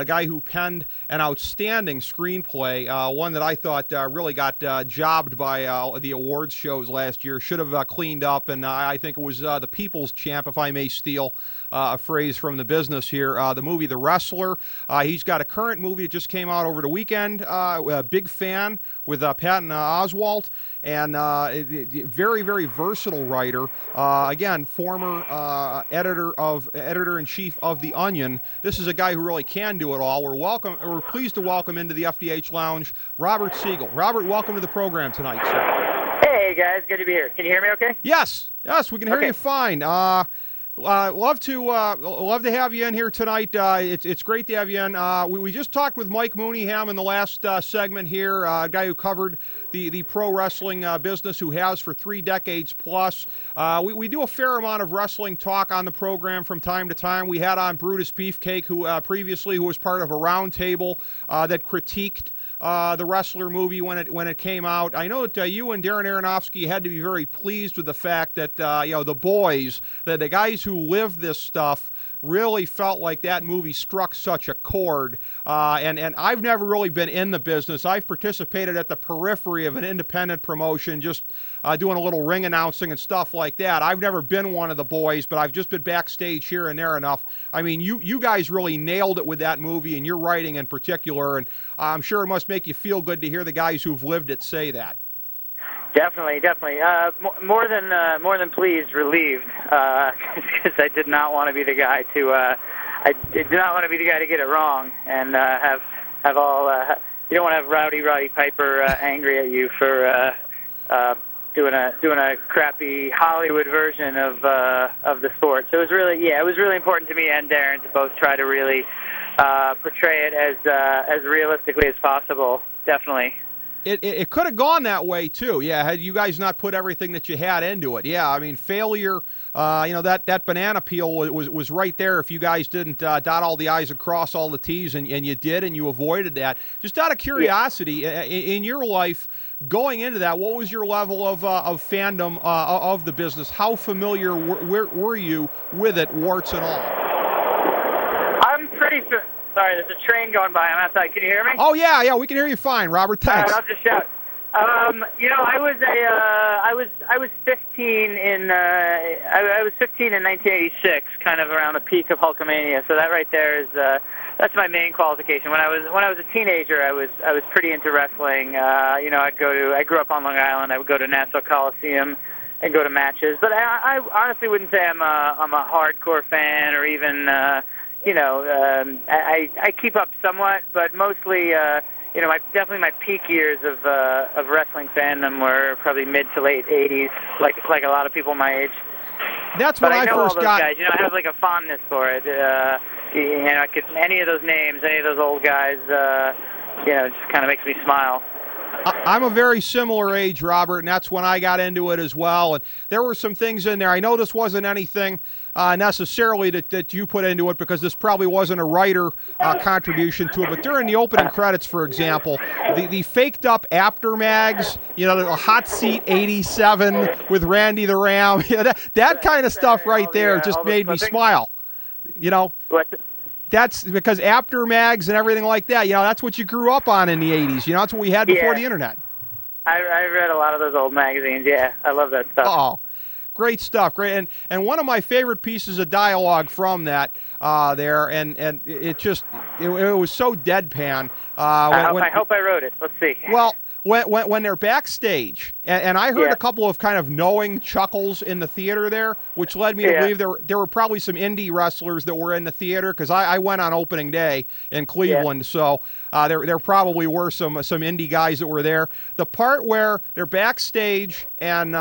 a guy who penned an outstanding screenplay, one that I thought really got jobbed by the awards shows last year. Should have cleaned up, and I think it was The People's Champ, if I may steal a phrase from the business here. The movie The Wrestler. He's got a current movie that just came out over the weekend. A big fan with Patton Oswalt, and very, very versatile writer. Again, former editor-in-chief of The Onion. This is a guy who really can do it all. We're pleased to welcome into the FDH Lounge Robert Siegel. Robert, welcome to the program tonight, sir. Hey guys, good to be here. Can you hear me okay? Yes, we can hear you fine. Love to have you in here tonight. It's great to have you in. We just talked with Mike Mooneyham in the last segment here, a guy who covered the pro wrestling business, who has for 3 decades plus. We do a fair amount of wrestling talk on the program from time to time. We had on Brutus Beefcake, who was part of a roundtable that critiqued the Wrestler movie when it came out. I know that you and Darren Aronofsky had to be very pleased with the fact that the boys, the guys who live this stuff, really felt like that movie struck such a chord. And I've never really been in the business. I've participated at the periphery of an independent promotion, just doing a little ring announcing and stuff like that. I've never been one of the boys, but I've just been backstage here and there enough. I mean, you guys really nailed it with that movie, and your writing in particular, and I'm sure it must make you feel good to hear the guys who've lived it say that. Definitely. More than pleased, relieved, because I did not want to be the guy to get it wrong and have all. You don't want to have Rowdy Piper angry at you for doing a crappy Hollywood version of the sport. So it was really important to me and Darren to both try to really portray it as realistically as possible. Definitely. It could have gone that way too, yeah. Had you guys not put everything that you had into it, yeah. I mean, failure. That banana peel was right there. If you guys didn't dot all the I's and cross all the T's, and you did, and you avoided that. Just out of curiosity, in your life going into that, what was your level of fandom of the business? How familiar were you with it, warts and all? I'm pretty. Sorry, there's a train going by. I'm outside. Can you hear me? Oh yeah, we can hear you fine, Robert. Thanks. I'll just shout. I was 15 in 1986, kind of around the peak of Hulkamania. So that right there is that's my main qualification. When I was a teenager, I was pretty into wrestling. I grew up on Long Island. I would go to Nassau Coliseum and go to matches. But I honestly wouldn't say I'm a hardcore fan or even. I keep up somewhat, but mostly, definitely my peak years of wrestling fandom were probably mid to late '80s, like a lot of people my age. That's when I know first all those got. Guys. I have like a fondness for it. I could any of those names, any of those old guys, it just kind of makes me smile. I'm a very similar age, Robert, and that's when I got into it as well. And there were some things in there. I know this wasn't anything necessarily that you put into it, because this probably wasn't a writer contribution to it. But during the opening credits, for example, the faked up Apter mags, the Hot Seat 87 with Randy the Ram, that kind of stuff right there just made me smile. That's because Apter mags and everything like that, that's what you grew up on in the 80s. That's what we had before the internet. I read a lot of those old magazines, yeah. I love that stuff. Oh, great stuff. Great. And one of my favorite pieces of dialogue from that there, and it was so deadpan. I hope I wrote it. Let's see. Well, when they're backstage, and I heard a couple of kind of knowing chuckles in the theater there, which led me to believe there were probably some indie wrestlers that were in the theater, because I went on opening day in Cleveland, so there probably were some indie guys that were there. The part where they're backstage and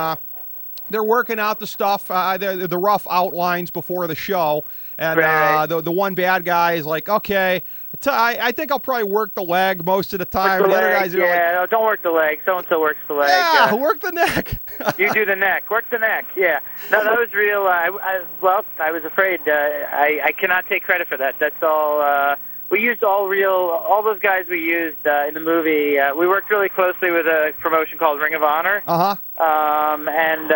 they're working out the stuff, the rough outlines before the show, and the one bad guy is like, okay, I think I'll probably work the leg most of the time. The other guys are like, don't work the leg. So-and-so works the leg. Yeah, work the neck. You do the neck. Work the neck, yeah. No, that was real. I was afraid. I cannot take credit for that. That's all. We used all those guys we used in the movie. We worked really closely with a promotion called Ring of Honor. And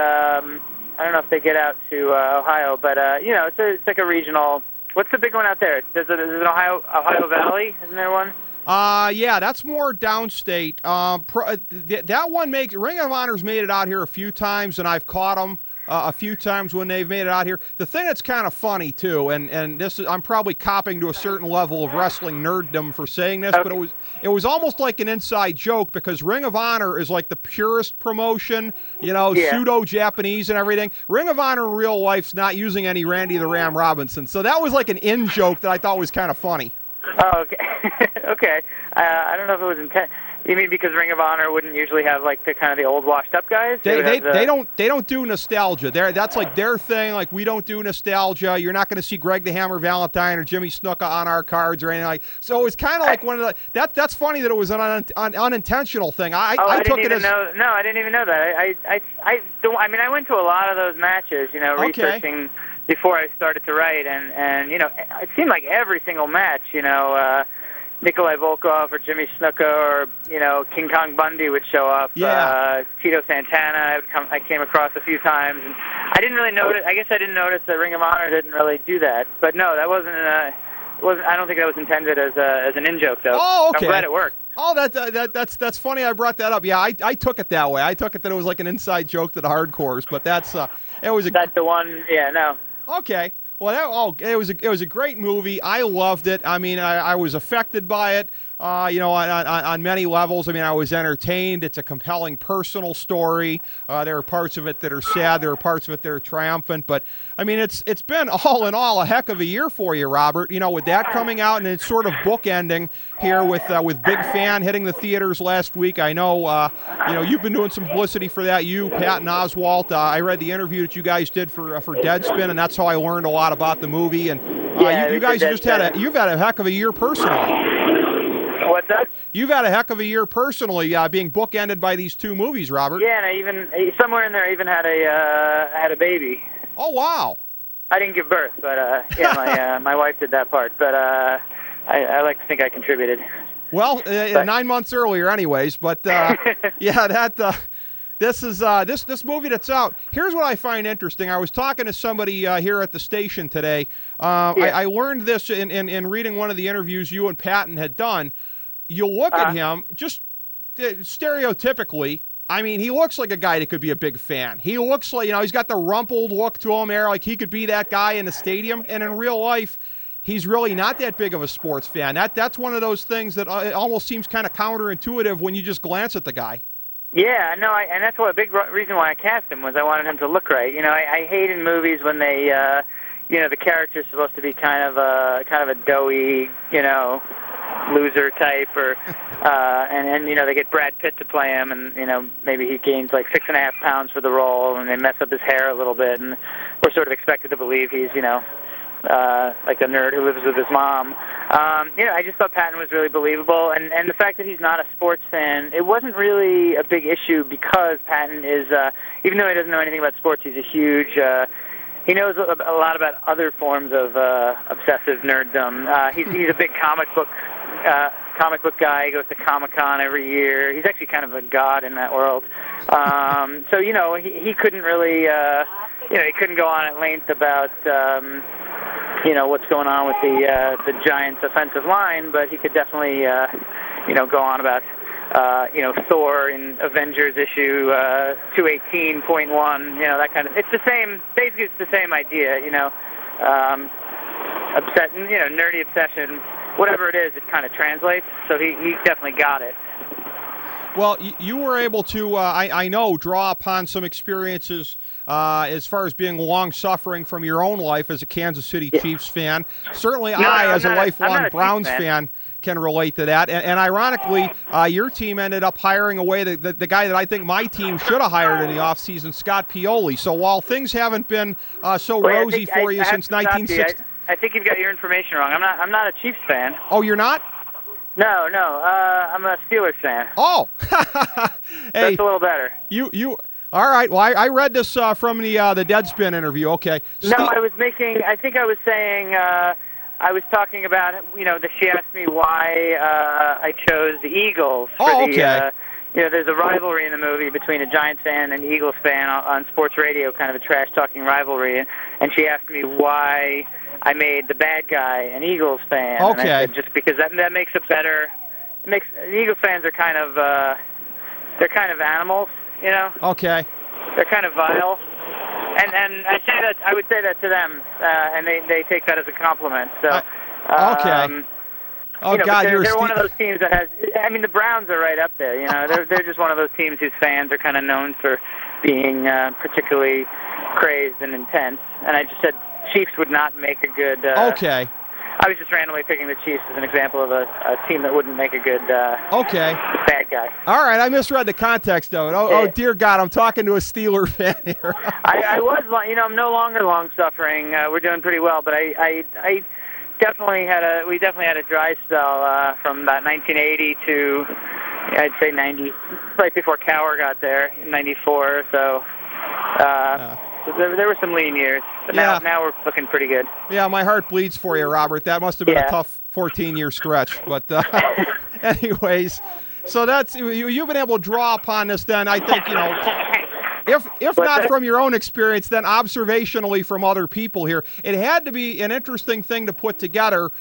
I don't know if they get out to Ohio, but it's like a regional What's the big one out there? Is it Ohio Valley? Isn't there one? Yeah, that's more downstate. That one makes Ring of Honor's made it out here a few times, and I've caught them a few times when they've made it out here. The thing that's kind of funny too, and this is, I'm probably copping to a certain level of wrestling nerddom for saying this, but it was almost like an inside joke because Ring of Honor is like the purest promotion, pseudo Japanese and everything. Ring of Honor in real life's not using any Randy the Ram Robinson, so that was like an in joke that I thought was kind of funny. Oh, okay. Okay. I don't know if it was intent. You mean because Ring of Honor wouldn't usually have like the kind of the old washed up guys? They don't do nostalgia. That's like their thing. Like we don't do nostalgia. You're not going to see Greg the Hammer Valentine or Jimmy Snuka on our cards or anything like. So it's kind of like one of the. That's funny that it was an unintentional thing. I took it as. No, I didn't even know that. I don't. I mean, I went to a lot of those matches. Researching before I started to write, and it seemed like every single match, Nikolai Volkov or Jimmy Snuka or King Kong Bundy would show up. Yeah. Tito Santana I came across a few times, and I didn't really notice. I guess I didn't notice that Ring of Honor didn't really do that. But no, that wasn't. I don't think that was intended as an in joke though. Oh, okay. I'm glad it worked. Oh, that's funny. I brought that up. Yeah, I took it that way. I took it that it was like an inside joke to the hardcores. But that's the one. Yeah, no. Okay. Well, it was a great movie. I loved it. I mean, I was affected by it. On many levels. I mean, I was entertained. It's a compelling personal story. There are parts of it that are sad. There are parts of it that are triumphant. But I mean, it's been all in all a heck of a year for you, Robert. With that coming out and it's sort of bookending here with Big Fan hitting the theaters last week. I know you've been doing some publicity for that. You, Pat, and Oswalt. I read the interview that you guys did for Deadspin, and that's how I learned a lot about the movie. And you guys you've had a heck of a year personally. What's that? You've had a heck of a year personally, being bookended by these two movies, Robert. Yeah, and I even somewhere in there I even had a baby. Oh wow! I didn't give birth, but my wife did that part. But I like to think I contributed. Well, 9 months earlier, anyways. But this is this movie that's out. Here's what I find interesting. I was talking to somebody here at the station today. I learned this in reading one of the interviews you and Patton had done. You look at him, just stereotypically, I mean, he looks like a guy that could be a big fan. He looks like, he's got the rumpled look to him there, like he could be that guy in the stadium. And in real life, he's really not that big of a sports fan. That's one of those things that it almost seems kind of counterintuitive when you just glance at the guy. Yeah, no, and that's a big reason why I cast him was I wanted him to look right. I hate in movies when they, the character's supposed to be kind of a doughy, loser type, or and they get Brad Pitt to play him, and maybe he gains like 6.5 pounds for the role, and they mess up his hair a little bit, and we're sort of expected to believe he's like a nerd who lives with his mom. I just thought Patton was really believable, and the fact that he's not a sports fan, it wasn't really a big issue because Patton is, even though he doesn't know anything about sports, he's a huge. He knows a lot about other forms of obsessive nerddom. He's a big comic book guy. He goes to Comic-Con every year. He's actually kind of a god in that world. So he couldn't really, he couldn't go on at length about, what's going on with the Giants' offensive line, but he could definitely, go on about, Thor in Avengers issue 218.1, that kind of. It's the same. Basically, it's the same idea. Nerdy obsession. Whatever it is, it kind of translates. So he definitely got it. Well, you were able to, I know, draw upon some experiences as far as being long-suffering from your own life as a Kansas City Chiefs fan. Certainly as a lifelong Browns fan, can relate to that. And ironically, your team ended up hiring away the guy that I think my team should have hired in the offseason, Scott Pioli. So while things haven't been so rosy for you since 1960... I think you've got your information wrong. I'm not a Chiefs fan. Oh, you're not? No, I'm a Steelers fan. Oh, hey, that's a little better. You. All right. Well, I read this from the Deadspin interview. Okay. No, I think I was saying. I was talking about. She asked me why I chose the Eagles for there's a rivalry in the movie between a Giants fan and Eagles fan on sports radio, kind of a trash-talking rivalry. And she asked me why I made the bad guy an Eagles fan. Okay. And I said just because that makes it better. Eagles fans are kind of they're kind of animals, Okay. They're kind of vile. And I would say that to them, and they take that as a compliment. So. Okay. Oh, God, they're one of those teams that has. I mean, the Browns are right up there. They're just one of those teams whose fans are kind of known for being particularly crazed and intense. And I just said Chiefs would not make a good. Okay. I was just randomly picking the Chiefs as an example of a team that wouldn't make a good. Okay. Bad guy. All right, I misread the context of it. Oh, dear God, I'm talking to a Steeler fan here. I was, I'm no longer long suffering. We're doing pretty well, but I definitely had a dry spell from about 1980 to I'd say 90, right before Cower got there in '94. So there were some lean years, but now we're looking pretty good. Yeah, my heart bleeds for you, Robert. That must have been a tough 14-year stretch. But anyways, so that's you've been able to draw upon this. Then I think If not from your own experience, then observationally from other people here. It had to be an interesting thing to put together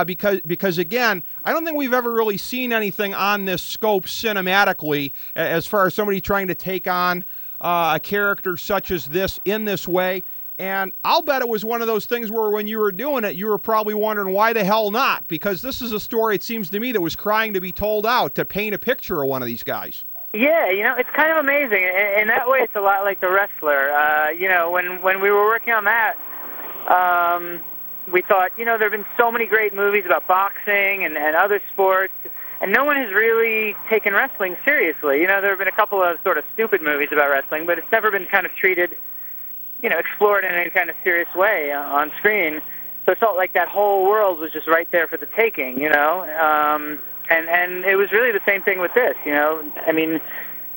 because again, I don't think we've ever really seen anything on this scope cinematically as far as somebody trying to take on a character such as this in this way. And I'll bet it was one of those things where when you were doing it, you were probably wondering why the hell not? Because this is a story, it seems to me, that was crying to be told out, to paint a picture of one of these guys. Yeah, it's kind of amazing. In that way, it's a lot like The Wrestler. When we were working on that, we thought, there have been so many great movies about boxing and other sports, and no one has really taken wrestling seriously. There have been a couple of sort of stupid movies about wrestling, but it's never been kind of treated, explored in any kind of serious way on screen. So it felt like that whole world was just right there for the taking, And it was really the same thing with this, I mean,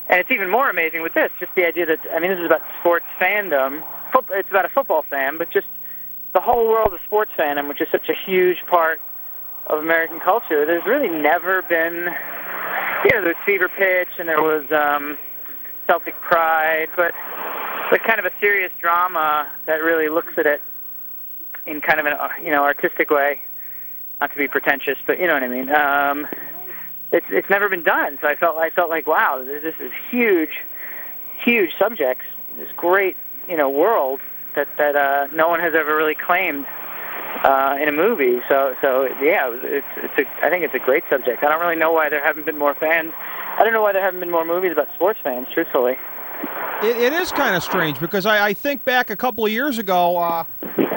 and it's even more amazing with this, just the idea that, this is about sports fandom. It's about a football fan, but just the whole world of sports fandom, which is such a huge part of American culture. There's really never been, there was Fever Pitch and there was Celtic Pride, but kind of a serious drama that really looks at it in kind of an, artistic way. Not to be pretentious, but you know what I mean. It's never been done, so I felt like, wow, this is huge subjects, this great world that no one has ever really claimed in a movie. So yeah, I think it's a great subject. I don't really know why there haven't been more fans. I don't know why there haven't been more movies about sports fans, truthfully. It is kind of strange because I think back a couple of years ago.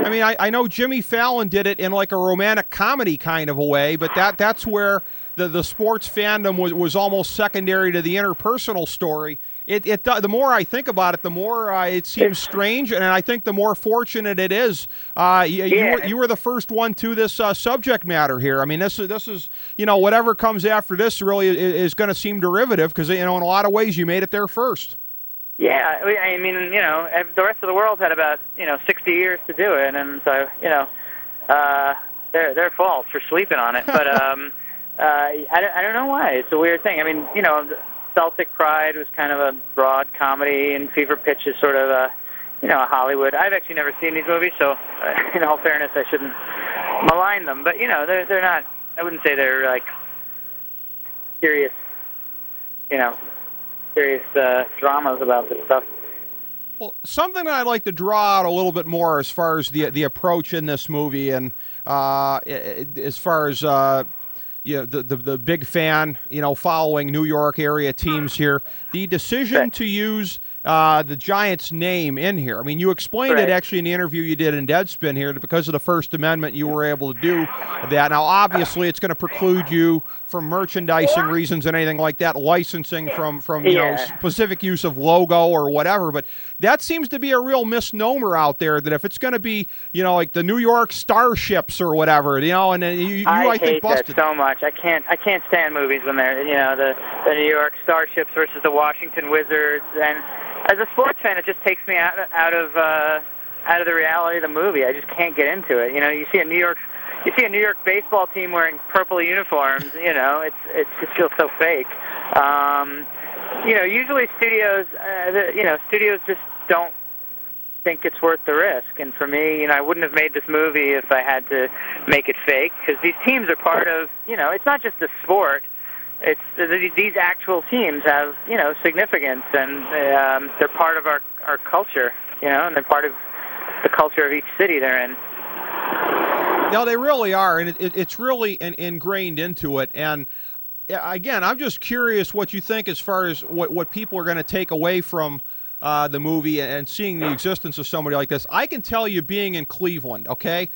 I know Jimmy Fallon did it in like a romantic comedy kind of a way, but that's where the sports fandom was almost secondary to the interpersonal story. The more I think about it, the more it seems strange, and I think the more fortunate it is. You were the first one to this subject matter here. I mean, this is whatever comes after this really is going to seem derivative because in a lot of ways you made it there first. Yeah, I mean, the rest of the world had about 60 years to do it, and so their fault for sleeping on it. But I don't know why. It's a weird thing. I mean, Celtic Pride was kind of a broad comedy, and Fever Pitch is sort of a Hollywood. I've actually never seen these movies, so in all fairness, I shouldn't malign them. But they're not. I wouldn't say they're like serious. Serious dramas about this stuff. Well, something that I'd like to draw out a little bit more as far as the approach in this movie, and as far as the big fan, following New York area teams here, the decision to use the Giants' name in here. I mean, you explained it actually in the interview you did in Deadspin here, that because of the First Amendment, you were able to do that. Now, obviously, it's going to preclude you from merchandising reasons and anything like that, licensing from specific use of logo or whatever. But that seems to be a real misnomer out there, that if it's going to be, like the New York Starships or whatever, and then I think busted that so much. I can't stand movies when they're, the New York Starships versus the Washington Wizards. And as a sports fan, it just takes me out of out of the reality of the movie. I just can't get into it. You see a New York baseball team wearing purple uniforms. It just feels so fake. Usually studios just don't think it's worth the risk. And for me, I wouldn't have made this movie if I had to make it fake, because these teams are part of, it's not just a sport. It's these actual teams have, significance, and they're part of our culture, and they're part of the culture of each city they're in. No, they really are, and it's really ingrained into it. And again, I'm just curious what you think as far as what people are going to take away from the movie and seeing the existence of somebody like this. I can tell you, being in Cleveland, okay,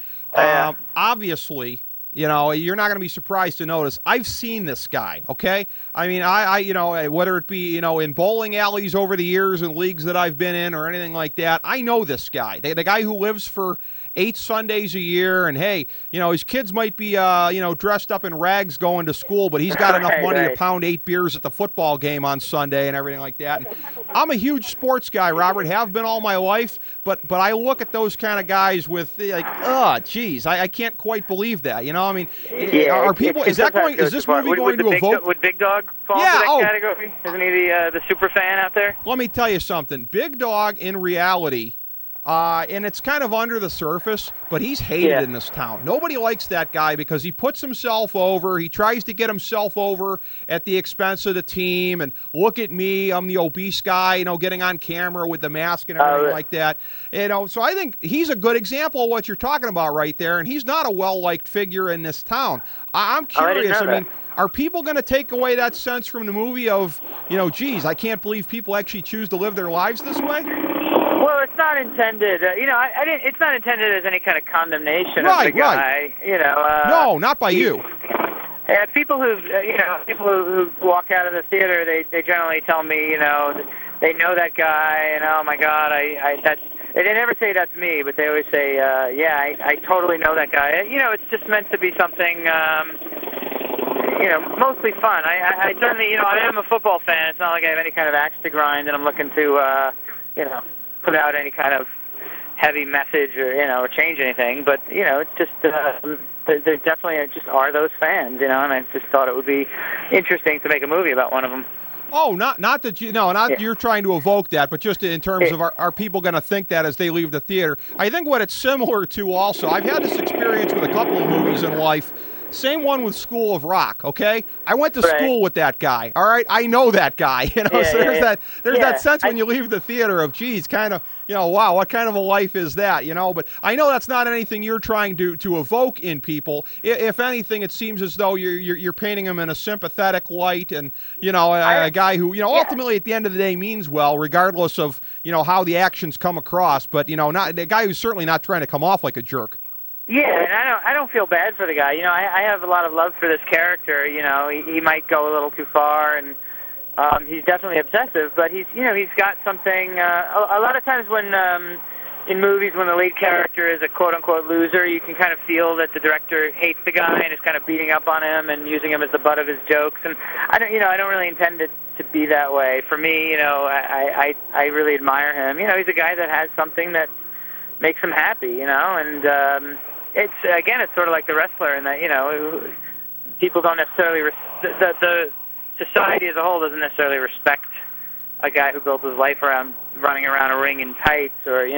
obviously, you're not going to be surprised to notice I've seen this guy, okay? I mean, I whether it be, in bowling alleys over the years and leagues that I've been in or anything like that, I know this guy. The guy who lives for 8 Sundays a year, and hey, his kids might be, dressed up in rags going to school, but he's got enough money to pound 8 beers at the football game on Sunday and everything like that. And I'm a huge sports guy, Robert, have been all my life, but I look at those kind of guys with like, geez, I can't quite believe that. Are people? Is this movie going to evoke? Would Big Dog fall into that category? Isn't he the super fan out there? Let me tell you something. Big Dog, in reality. And it's kind of under the surface, but he's hated in this town. Nobody likes that guy because he puts himself over. He tries to get himself over at the expense of the team. And look at me, I'm the obese guy, getting on camera with the mask and everything like that. So I think he's a good example of what you're talking about right there. And he's not a well-liked figure in this town. I'm curious. Are people going to take away that sense from the movie of, geez, I can't believe people actually choose to live their lives this way? Well, it's not intended. It's not intended as any kind of condemnation of the guy. Right. No, not by you. People who walk out of the theater, they generally tell me, they know that guy, and oh my God, they never say that's me, but they always say, I totally know that guy. It's just meant to be something, mostly fun. I certainly, I am a football fan. It's not like I have any kind of axe to grind, and I'm looking to, put out any kind of heavy message or change anything. But, it's just, there definitely just are those fans, and I just thought it would be interesting to make a movie about one of them. Oh, not that you're trying to evoke that, but just in terms of are people going to think that as they leave the theater? I think what it's similar to also, I've had this experience with a couple of movies in life. Same one with School of Rock, okay? I went to school with that guy, all right? I know that guy, so there's that sense when you leave the theater of, geez, kind of, wow, what kind of a life is that, But I know that's not anything you're trying to evoke in people. If anything, it seems as though you're painting him in a sympathetic light and, a guy who, ultimately at the end of the day means well, regardless of, how the actions come across, but, not a guy who's certainly not trying to come off like a jerk. Yeah, and I don't feel bad for the guy. I have a lot of love for this character. He might go a little too far, and he's definitely obsessive. But he's got something. A lot of times when in movies when the lead character is a quote unquote loser, you can kind of feel that the director hates the guy and is kind of beating up on him and using him as the butt of his jokes. And I don't really intend it to be that way. For me, I really admire him. He's a guy that has something that makes him happy. And it's sort of like the wrestler in that, people don't necessarily, the society as a whole doesn't necessarily respect a guy who built his life around running around a ring in tights or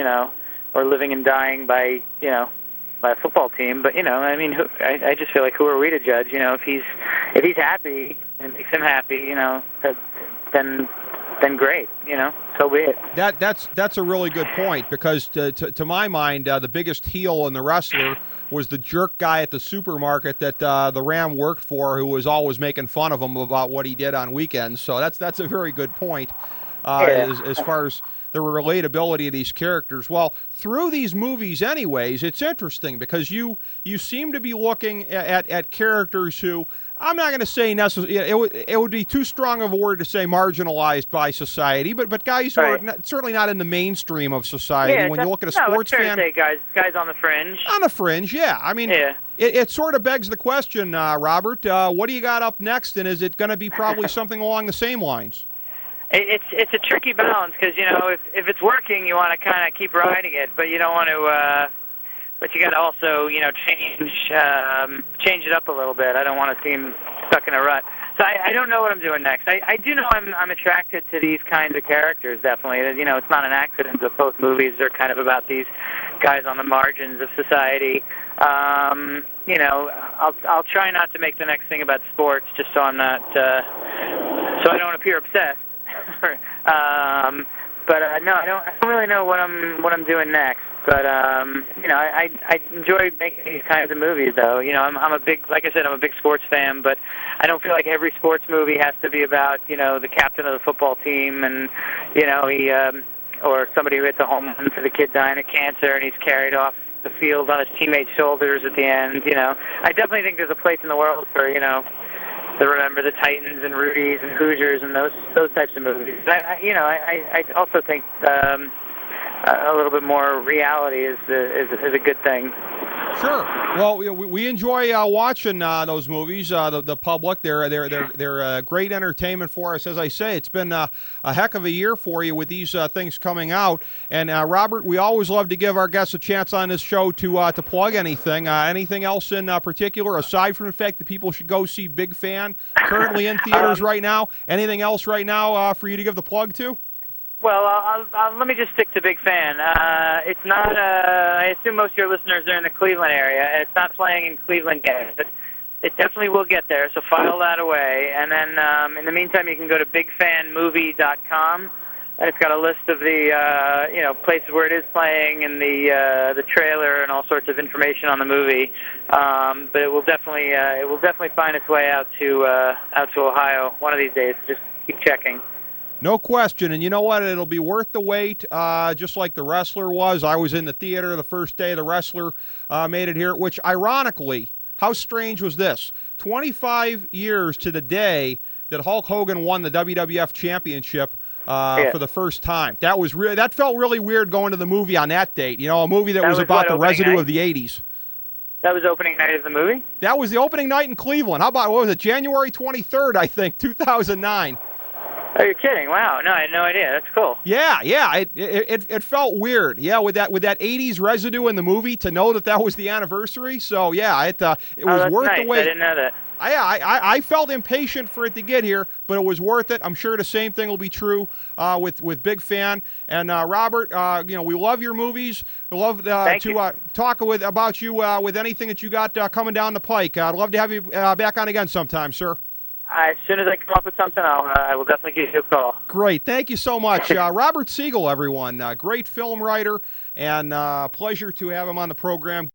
living and dying by a football team. But, I just feel like who are we to judge? If he's happy and it makes him happy, then great, so be it. That's a really good point because to my mind, the biggest heel in the wrestler was the jerk guy at the supermarket that the Ram worked for, who was always making fun of him about what he did on weekends. So that's a very good point as far as the relatability of these characters. Well, through these movies anyways, it's interesting because you seem to be looking at characters who, I'm not going to say it would be too strong of a word to say marginalized by society, but guys who are certainly not in the mainstream of society. Yeah, when you look at a sports fan, to say guys on the fringe. On the fringe, yeah. I mean, it sort of begs the question, Robert. What do you got up next, and is it going to be probably something along the same lines? It's a tricky balance because if it's working, you want to kind of keep riding it, but you don't want to. But you got to also change it up a little bit. I don't want to seem stuck in a rut. So I don't know what I'm doing next. I do know I'm attracted to these kinds of characters. Definitely, it's not an accident that both movies are kind of about these guys on the margins of society. I'll try not to make the next thing about sports, just so I'm not so I don't appear obsessed. But no, I don't really know what I'm doing next. But I enjoy making these kinds of movies, though. I'm a big, like I said, I'm a big sports fan, but I don't feel like every sports movie has to be about the captain of the football team and he or somebody who hits a home run for the kid dying of cancer and he's carried off the field on his teammates' shoulders at the end. I definitely think there's a place in the world for to remember the Titans and Rudies and Hoosiers and those types of movies. I also think a little bit more reality is a good thing. Sure. Well, we enjoy watching those movies. The public, they're great entertainment for us. As I say, it's been a heck of a year for you with these things coming out. And Robert, we always love to give our guests a chance on this show to plug anything. Anything else in particular, aside from the fact that people should go see Big Fan, currently in theaters right now? Anything else right now for you to give the plug to? Well, let me just stick to Big Fan. It's not. I assume most of your listeners are in the Cleveland area. It's not playing in Cleveland yet, but it definitely will get there. So file that away, and then in the meantime, you can go to bigfanmovie.com, and it's got a list of the places where it is playing and the trailer and all sorts of information on the movie. But it will definitely find its way out to Ohio one of these days. Just keep checking. No question, and you know what? It'll be worth the wait, just like The Wrestler was. I was in the theater the first day The Wrestler made it here, which, ironically, how strange was this? 25 years to the day that Hulk Hogan won the WWF Championship for the first time. That felt really weird going to the movie on that date, a movie that was about the residue of the 80s. That was opening night of the movie? That was the opening night in Cleveland. How about, what was it, January 23rd, I think, 2009. Oh, you're kidding! Wow, no, I had no idea. That's cool. Yeah, it felt weird. Yeah, with that 80s residue in the movie, to know that was the anniversary. So yeah, it was worth nice. the wait. I didn't know that. I felt impatient for it to get here, but it was worth it. I'm sure the same thing will be true with Big Fan. And Robert, we love your movies. We love to talk about you with anything that you got coming down the pike. I'd love to have you back on again sometime, sir. As soon as I come up with something, I will definitely give you a call. Great. Thank you so much. Robert Siegel, everyone. Great film writer, and pleasure to have him on the program.